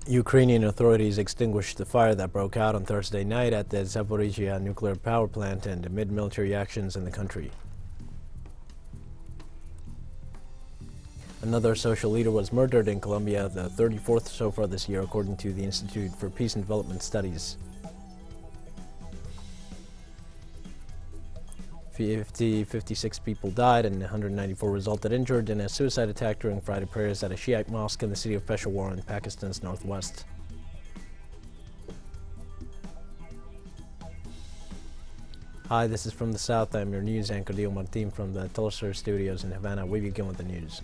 Ukrainian authorities extinguished the fire that broke out on Thursday night at the Zaporizhzhia nuclear power plant and amid military actions in the country. Another social leader was murdered in Colombia, the 34th so far this year, according to the Institute for Peace and Development Studies. 56 people died and 194 resulted injured in a suicide attack during Friday prayers at a Shiite mosque in the city of Peshawar in Pakistan's northwest. Hi, this is From the South. I'm your news anchor, Leo Martin, from the teleSUR studios in Havana. We begin with the news.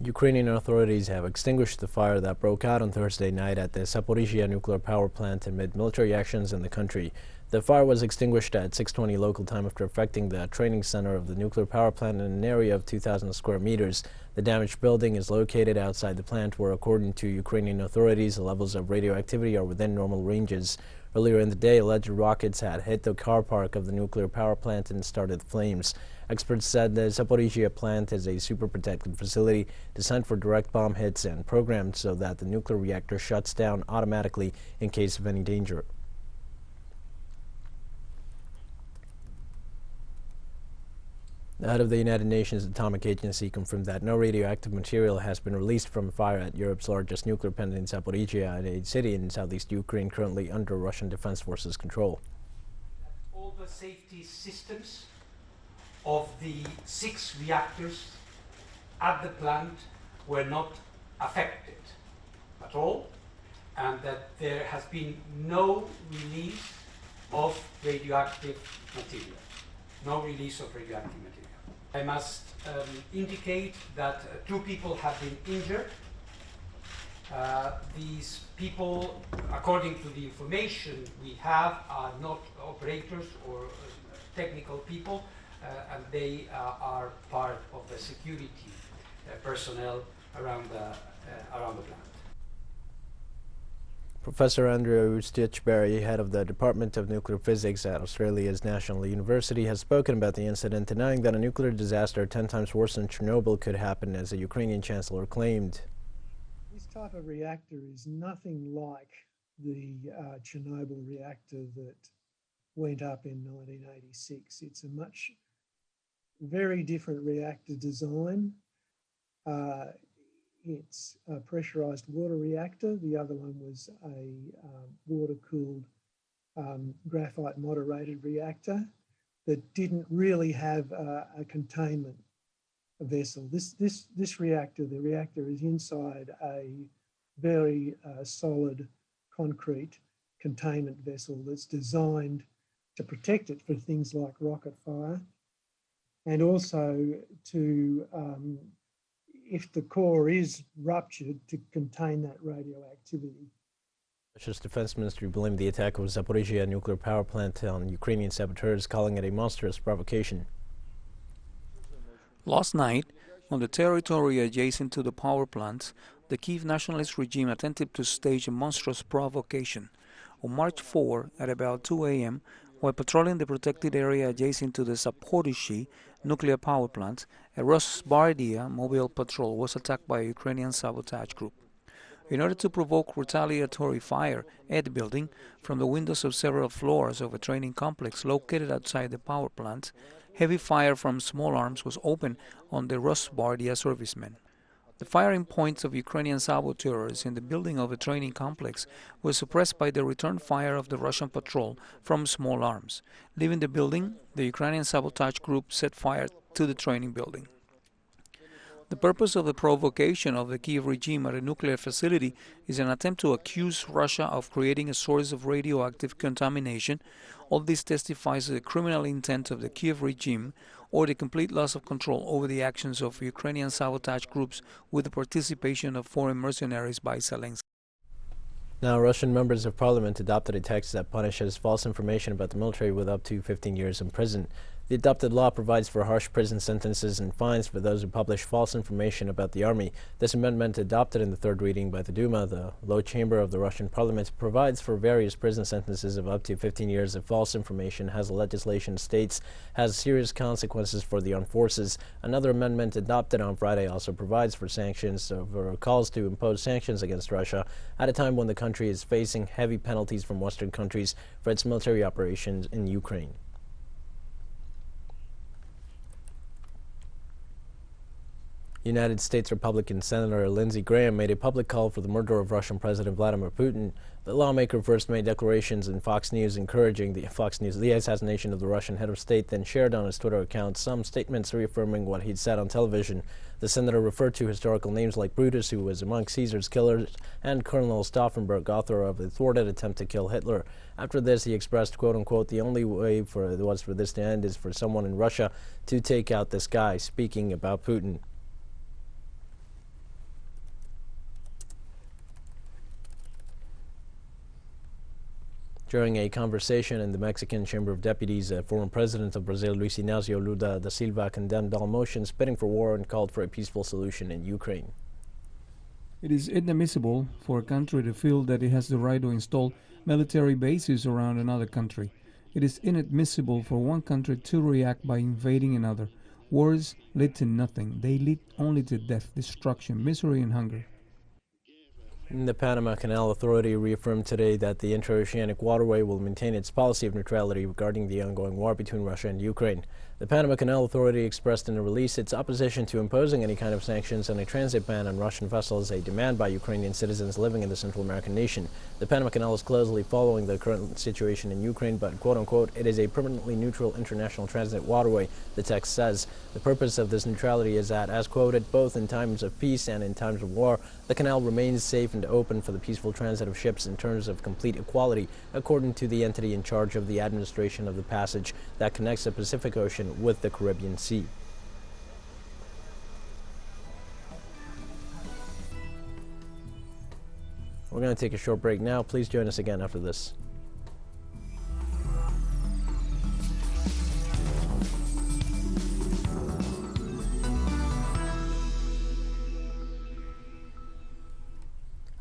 Ukrainian authorities have extinguished the fire that broke out on Thursday night at the Zaporizhzhia nuclear power plant amid military actions in the country. The fire was extinguished at 6:20 local time after affecting the training center of the nuclear power plant in an area of 2,000 square meters. The damaged building is located outside the plant where, according to Ukrainian authorities, the levels of radioactivity are within normal ranges. Earlier in the day, alleged rockets had hit the car park of the nuclear power plant and started flames. Experts said the Zaporizhzhia plant is a super-protected facility designed for direct bomb hits and programmed so that the nuclear reactor shuts down automatically in case of any danger. The head of the United Nations Atomic Agency confirmed that no radioactive material has been released from a fire at Europe's largest nuclear plant in Zaporizhzhia, a city in southeast Ukraine currently under Russian Defense Forces control. All the safety systems of the 6 reactors at the plant were not affected at all, and that there has been no release of radioactive material. No release of radioactive material. I must indicate that 2 people have been injured. These people, according to the information we have, are not operators or technical people, and they are part of the security personnel around the plant. Professor Andrew Stitchberry, head of the Department of Nuclear Physics at Australia's National University, has spoken about the incident, denying that a nuclear disaster 10 times worse than Chernobyl could happen, as the Ukrainian chancellor claimed. This type of reactor is nothing like the Chernobyl reactor that went up in 1986. It's a very different reactor design. It's a pressurized water reactor. The other one was a water-cooled graphite moderated reactor that didn't really have a containment vessel. This reactor, the reactor is inside a very solid concrete containment vessel that's designed to protect it for things like rocket fire, and also to if the core is ruptured, to contain that radioactivity. Russia's defense ministry blamed the attack of Zaporizhzhia nuclear power plant on Ukrainian saboteurs, calling it a monstrous provocation. Last night, on the territory adjacent to the power plant, the Kyiv nationalist regime attempted to stage a monstrous provocation. On March 4, at about 2 a.m., while patrolling the protected area adjacent to the Zaporizhzhia nuclear power plant, a Rosgvardia mobile patrol was attacked by a Ukrainian sabotage group. In order to provoke retaliatory fire at the building from the windows of several floors of a training complex located outside the power plant, heavy fire from small arms was opened on the Rosgvardia servicemen. The firing points of Ukrainian saboteurs in the building of a training complex were suppressed by the return fire of the Russian patrol from small arms. Leaving the building, the Ukrainian sabotage group set fire to the training building. The purpose of the provocation of the Kyiv regime at a nuclear facility is an attempt to accuse Russia of creating a source of radioactive contamination. All this testifies to the criminal intent of the Kyiv regime or the complete loss of control over the actions of Ukrainian sabotage groups with the participation of foreign mercenaries by Zelensky. Now, Russian members of parliament adopted a text that punishes false information about the military with up to 15 years in prison. The adopted law provides for harsh prison sentences and fines for those who publish false information about the army. This amendment, adopted in the third reading by the Duma, the low chamber of the Russian parliament, provides for various prison sentences of up to 15 years if false information, as the legislation states, has serious consequences for the armed forces. Another amendment adopted on Friday also provides for sanctions, or calls to impose sanctions against Russia at a time when the country is facing heavy penalties from Western countries for its military operations in Ukraine. United States Republican Senator Lindsey Graham made a public call for the murder of Russian President Vladimir Putin. The lawmaker first made declarations in Fox News encouraging the assassination of the Russian head of state, then shared on his Twitter account some statements reaffirming what he'd said on television. The senator referred to historical names like Brutus, who was among Caesar's killers, and Colonel Stauffenberg, author of the thwarted attempt to kill Hitler. After this, he expressed, quote-unquote, the only way for this to end is for someone in Russia to take out this guy, speaking about Putin. During a conversation in the Mexican Chamber of Deputies, former President of Brazil, Luis Inácio Lula da Silva, condemned all motions bidding for war and called for a peaceful solution in Ukraine. It is inadmissible for a country to feel that it has the right to install military bases around another country. It is inadmissible for one country to react by invading another. Wars lead to nothing. They lead only to death, destruction, misery, and hunger. The Panama Canal Authority reaffirmed today that the interoceanic waterway will maintain its policy of neutrality regarding the ongoing war between Russia and Ukraine. The Panama Canal Authority expressed in a release its opposition to imposing any kind of sanctions and a transit ban on Russian vessels, a demand by Ukrainian citizens living in the Central American nation. The Panama Canal is closely following the current situation in Ukraine, but, quote-unquote, it is a permanently neutral international transit waterway, the text says. The purpose of this neutrality is that, as quoted, both in times of peace and in times of war, the canal remains safe and open for the peaceful transit of ships in terms of complete equality, according to the entity in charge of the administration of the passage that connects the Pacific Ocean with the Caribbean Sea. We're going to take a short break now. Please join us again after this.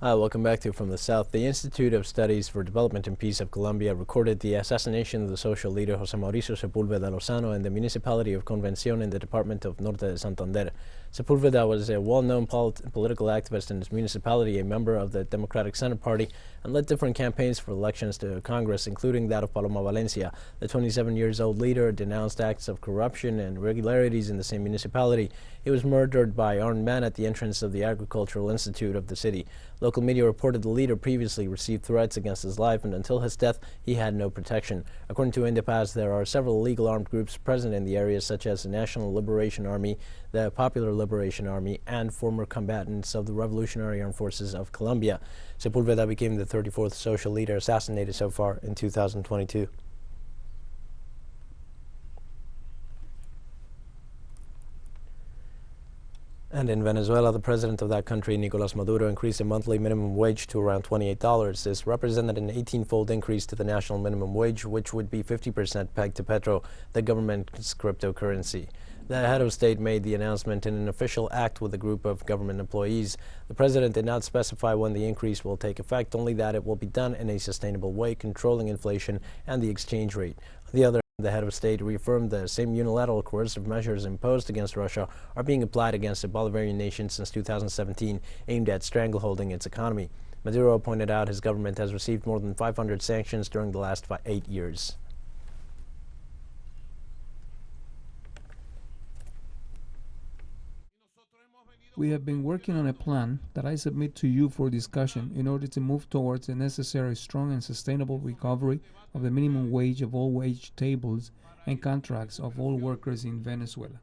Welcome back to From the South. The Institute of Studies for Development and Peace of Colombia recorded the assassination of the social leader José Mauricio Sepúlveda Lozano in the municipality of Convención in the department of Norte de Santander. Sepúlveda was a well-known political activist in his municipality, a member of the Democratic Senate Party, and led different campaigns for elections to Congress, including that of Paloma Valencia. The 27-year-old leader denounced acts of corruption and irregularities in the same municipality. He was murdered by armed men at the entrance of the Agricultural Institute of the city. Local media reported the leader previously received threats against his life, and until his death, he had no protection. According to Indepaz, there are several illegal armed groups present in the area, such as the National Liberation Army, the Popular Liberation Army, and former combatants of the Revolutionary Armed Forces of Colombia. Sepúlveda became the 34th social leader assassinated so far in 2022. And in Venezuela, the president of that country, Nicolás Maduro, increased the monthly minimum wage to around $28. This represented an 18-fold increase to the national minimum wage, which would be 50% pegged to Petro, the government's cryptocurrency. The head of state made the announcement in an official act with a group of government employees. The president did not specify when the increase will take effect, only that it will be done in a sustainable way, controlling inflation and the exchange rate. On the other, the head of state reaffirmed the same unilateral coercive measures imposed against Russia are being applied against the Bolivarian nation since 2017, aimed at strangleholding its economy. Maduro pointed out his government has received more than 500 sanctions during the last 8 years. We have been working on a plan that I submit to you for discussion in order to move towards a necessary strong and sustainable recovery of the minimum wage of all wage tables and contracts of all workers in Venezuela.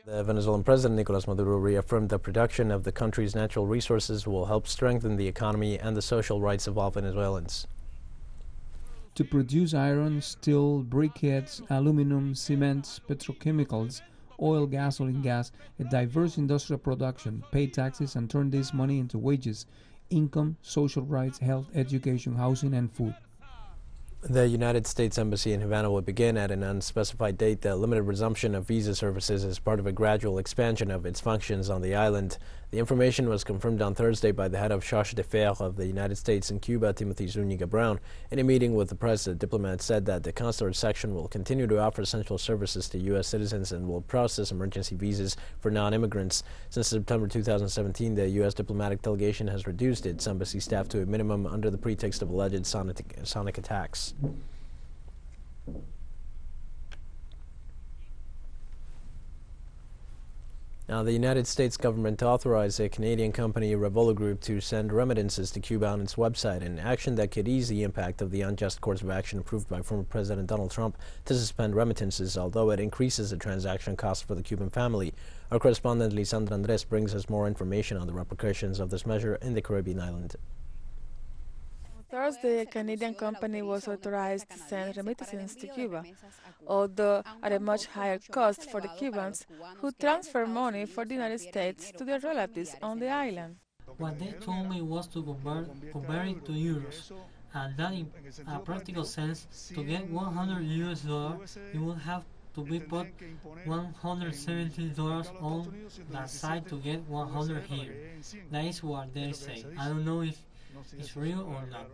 The Venezuelan president, Nicolás Maduro, reaffirmed that production of the country's natural resources will help strengthen the economy and the social rights of all Venezuelans. To produce iron, steel, briquettes, aluminum, cement, petrochemicals, oil, gasoline, gas, a diverse industrial production, pay taxes, and turn this money into wages, income, social rights, health, education, housing, and food. The United States Embassy in Havana will begin at an unspecified date the limited resumption of visa services as part of a gradual expansion of its functions on the island. The information was confirmed on Thursday by the head of Charge d'Affaires of the United States in Cuba, Timothy Zuniga Brown. In a meeting with the press, the diplomat said that the consular section will continue to offer essential services to U.S. citizens and will process emergency visas for non-immigrants. Since September 2017, the U.S. diplomatic delegation has reduced its embassy staff to a minimum under the pretext of alleged sonic attacks. Now, the United States government authorized a Canadian company, Revolo Group, to send remittances to Cuba on its website, an action that could ease the impact of the unjust course of action approved by former President Donald Trump to suspend remittances, although it increases the transaction cost for the Cuban family. Our correspondent Lisandra Andres brings us more information on the repercussions of this measure in the Caribbean island. Thursday, a Canadian company was authorized to send remittances to Cuba, although at a much higher cost for the Cubans who transfer money for the United States to their relatives on the island. What they told me was to convert it to euros, and that in a practical sense, to get $100, you will have to be put $170 on that side to get 100 here. That is what they say. I don't know if it's real or not.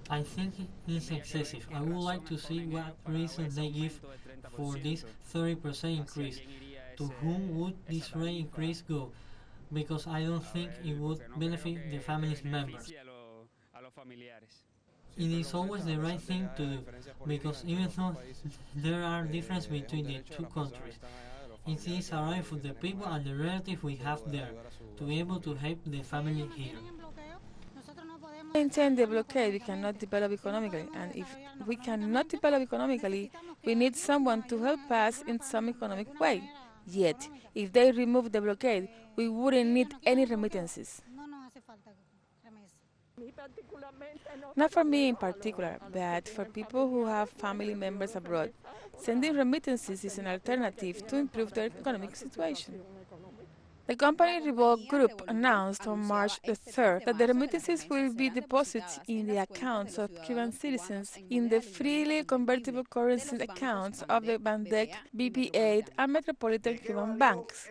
I think it's excessive. I would like to see what reasons they give for this 30% increase. To whom would this rate increase go? Because I don't think it would benefit the family's members. It is always the right thing to do, because even though there are differences between the two countries, it is a right for the people and the relatives we have there to be able to help the family here. To maintain the blockade, we cannot develop economically, and if we cannot develop economically, we need someone to help us in some economic way. Yet, if they remove the blockade, we wouldn't need any remittances. Not for me in particular, but for people who have family members abroad, sending remittances is an alternative to improve their economic situation. The company Revolt Group announced on March the 3rd that the remittances will be deposited in the accounts of Cuban citizens in the freely convertible currency accounts of the Bandec, BP8, and Metropolitan Cuban banks.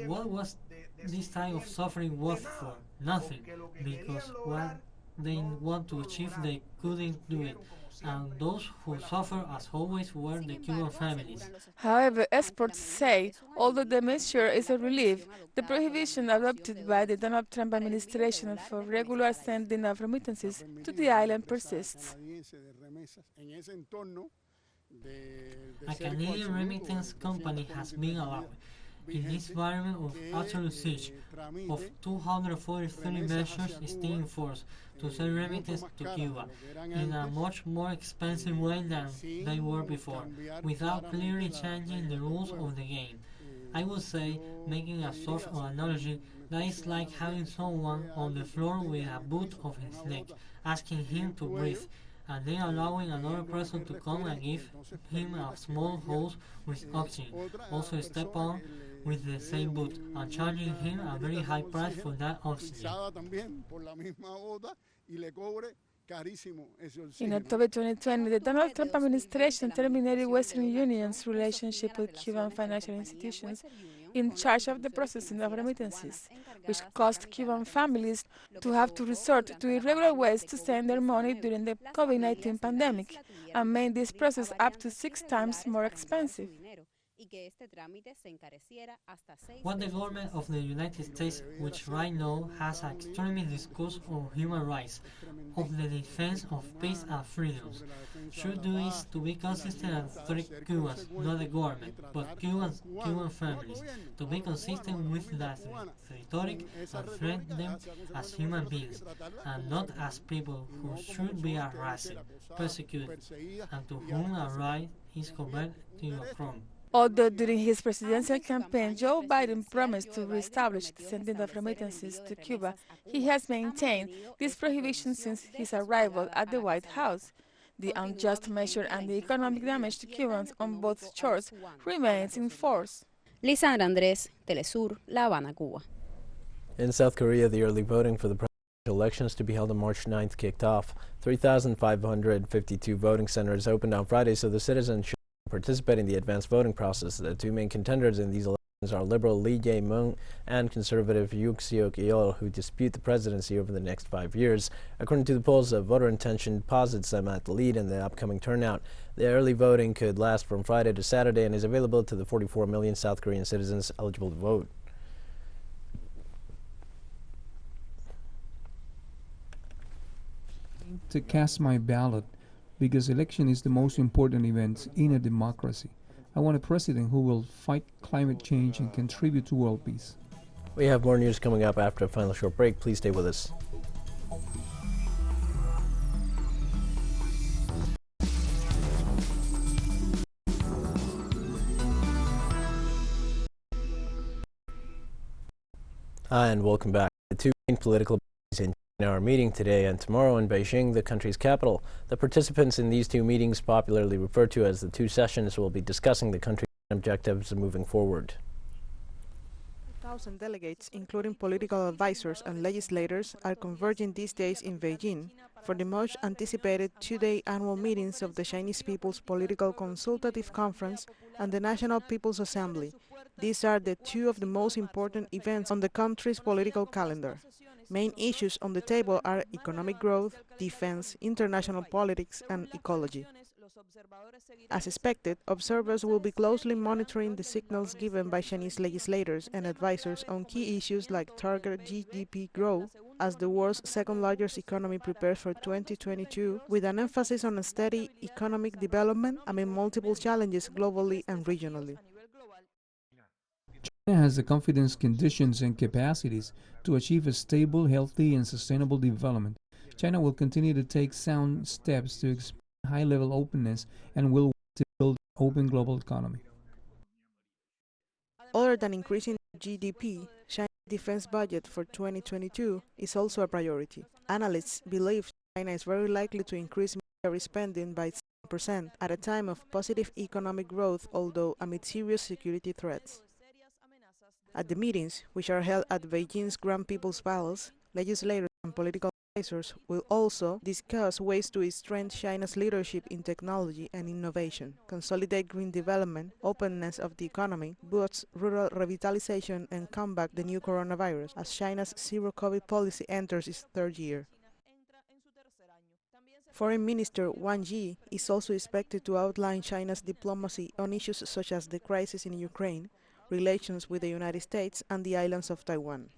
What was this time of suffering worth for? Nothing, because what they want to achieve they couldn't do it. And those who suffer, as always, were the Cuban families. However, experts say, although the measure is a relief, the prohibition adopted by the Donald Trump administration for regular sending of remittances to the island persists. A Canadian remittance company has been allowed, in this environment of absolute siege, of 243 measures still in force, to send remittances to Cuba in a much more expensive way than they were before, without clearly changing the rules of the game. I would say, making a sort of analogy, that is like having someone on the floor with a boot of his neck, asking him to breathe, and then allowing another person to come and give him a small hose with oxygen, also step on with the same boot, and charging him a very high price for that oxygen. In October 2020, the Donald Trump administration terminated Western Union's relationship with Cuban financial institutions in charge of the processing of remittances, which caused Cuban families to have to resort to irregular ways to send their money during the COVID-19 pandemic, and made this process up to 6 times more expensive. What the government of the United States, which right now has an extremist discourse on human rights, of the defense of peace and freedoms, should do is to be consistent and treat Cubans, not the government, but Cuban families, to be consistent with that rhetoric and treat them as human beings, and not as people who should be harassed, persecuted, and to whom a right is converted to a crime. Although during his presidential campaign, Joe Biden promised to reestablish the sending of remittances to Cuba, he has maintained this prohibition since his arrival at the White House. The unjust measure and the economic damage to Cubans on both shores remains in force. Lisandra Andrés, TeleSUR, La Habana, Cuba. In South Korea, the early voting for the presidential elections to be held on March 9th kicked off. 3,552 voting centers opened on Friday, so the citizens should participate in the advanced voting process. The two main contenders in these elections are Liberal Lee Jae-myung and Conservative Yoon Seok-yeol, who dispute the presidency over the next 5 years. According to the polls, voter intention posits them at the lead in the upcoming turnout. The early voting could last from Friday to Saturday and is available to the 44 million South Korean citizens eligible to vote. To cast my ballot because election is the most important event in a democracy. I want a president who will fight climate change and contribute to world peace. We have more news coming up after a final short break. Please stay with us. Hi, and welcome back. The two main political parties in China are meeting today and tomorrow in Beijing, the country's capital. The participants in these two meetings, popularly referred to as the two sessions, will be discussing the country's objectives moving forward. 1,000 delegates, including political advisors and legislators, are converging these days in Beijing for the much anticipated two-day annual meetings of the Chinese People's Political Consultative Conference and the National People's Assembly. These are the two of the most important events on the country's political calendar. Main issues on the table are economic growth, defense, international politics, and ecology. As expected, observers will be closely monitoring the signals given by Chinese legislators and advisors on key issues like target GDP growth, as the world's second-largest economy prepares for 2022, with an emphasis on a steady economic development amid multiple challenges globally and regionally. China has the confidence, conditions, and capacities to achieve a stable, healthy, and sustainable development. China will continue to take sound steps to expand high-level openness and will work to build an open global economy. Other than increasing GDP, China's defense budget for 2022 is also a priority. Analysts believe China is very likely to increase military spending by 7% at a time of positive economic growth, although amid serious security threats. At the meetings, which are held at Beijing's Grand People's Palace, legislators and political advisors will also discuss ways to strengthen China's leadership in technology and innovation, consolidate green development, openness of the economy, boost rural revitalization, and combat the new coronavirus, as China's zero-COVID policy enters its third year. Foreign Minister Wang Yi is also expected to outline China's diplomacy on issues such as the crisis in Ukraine, relations with the United States, and the islands of Taiwan.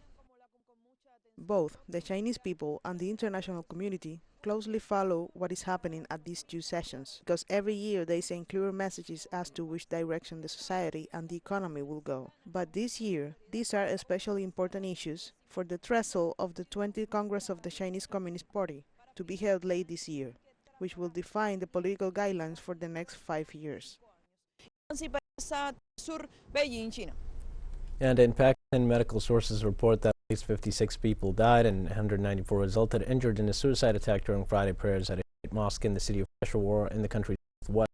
Both the Chinese people and the international community closely follow what is happening at these two sessions, because every year they send clear messages as to which direction the society and the economy will go. But this year, these are especially important issues for the threshold of the 20th Congress of the Chinese Communist Party, to be held late this year, which will define the political guidelines for the next 5 years. And in Pakistan, medical sources report that at least 56 people died and 194 resulted injured in a suicide attack during Friday prayers at a Shiite mosque in the city of Peshawar in the country's southwest.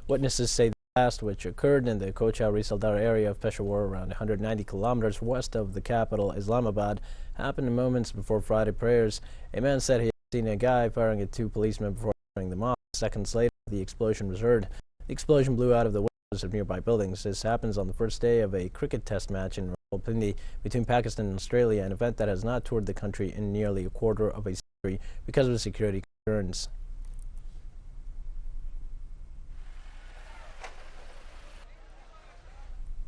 Witnesses say the blast, which occurred in the Kocha-Risaldar area of Peshawar, around 190 kilometers west of the capital, Islamabad, happened moments before Friday prayers. A man said he had seen a guy firing at two policemen before entering the mosque. Seconds later, the explosion was heard. The explosion blew out of the windows of nearby buildings. This happens on the first day of a cricket test match in Rawalpindi between Pakistan and Australia, an event that has not toured the country in nearly a quarter of a century because of security concerns.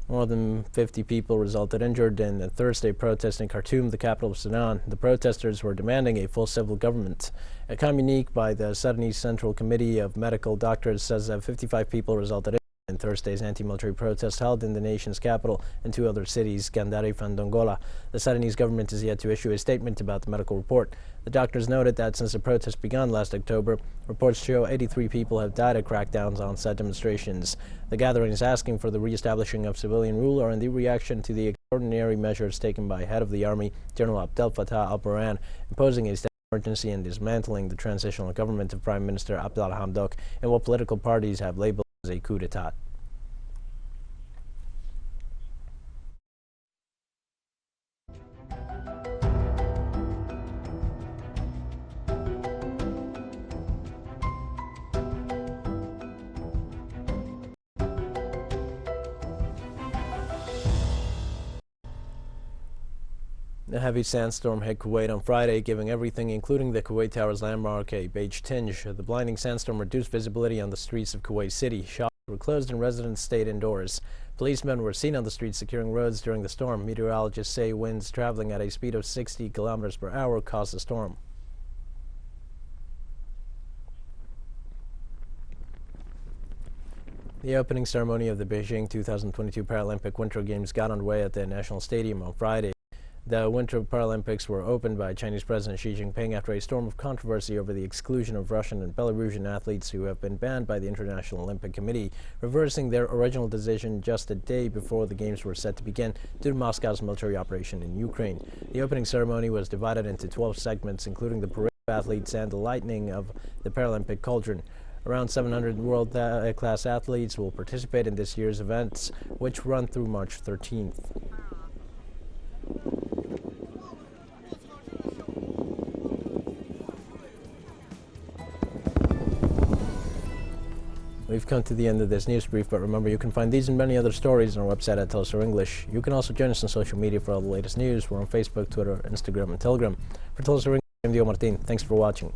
More than 50 people resulted injured in a Thursday protest in Khartoum, the capital of Sudan. The protesters were demanding a full civil government. A communique by the Sudanese Central Committee of Medical Doctors says that 55 people resulted in Thursday's anti-military protest held in the nation's capital and two other cities, Gandarif and Dongola. The Sudanese government is yet to issue a statement about the medical report. The doctors noted that since the protest began last October, reports show 83 people have died at crackdowns on said demonstrations. The gathering is asking for the re-establishing of civilian rule or in the reaction to the extraordinary measures taken by head of the army, General Abdel Fattah al-Burhan, imposing a state of emergency and dismantling the transitional government of Prime Minister Abdel Hamdok in what political parties have labeled as a coup d'etat. A heavy sandstorm hit Kuwait on Friday, giving everything, including the Kuwait Tower's landmark, a beige tinge. The blinding sandstorm reduced visibility on the streets of Kuwait City. Shops were closed and residents stayed indoors. Policemen were seen on the streets securing roads during the storm. Meteorologists say winds traveling at a speed of 60 kilometers per hour caused the storm. The opening ceremony of the Beijing 2022 Paralympic Winter Games got underway at the National Stadium on Friday. The Winter Paralympics were opened by Chinese President Xi Jinping after a storm of controversy over the exclusion of Russian and Belarusian athletes who have been banned by the International Olympic Committee, reversing their original decision just a day before the Games were set to begin due to Moscow's military operation in Ukraine. The opening ceremony was divided into 12 segments, including the parade of athletes and the lighting of the Paralympic cauldron. Around 700 world-class athletes will participate in this year's events, which run through March 13th. We've come to the end of this news brief, but remember you can find these and many other stories on our website at @TeleSUR English. You can also join us on social media for all the latest news. We're on Facebook, Twitter, Instagram, and Telegram. For @TeleSUR English, I'm Dio Martin. Thanks for watching.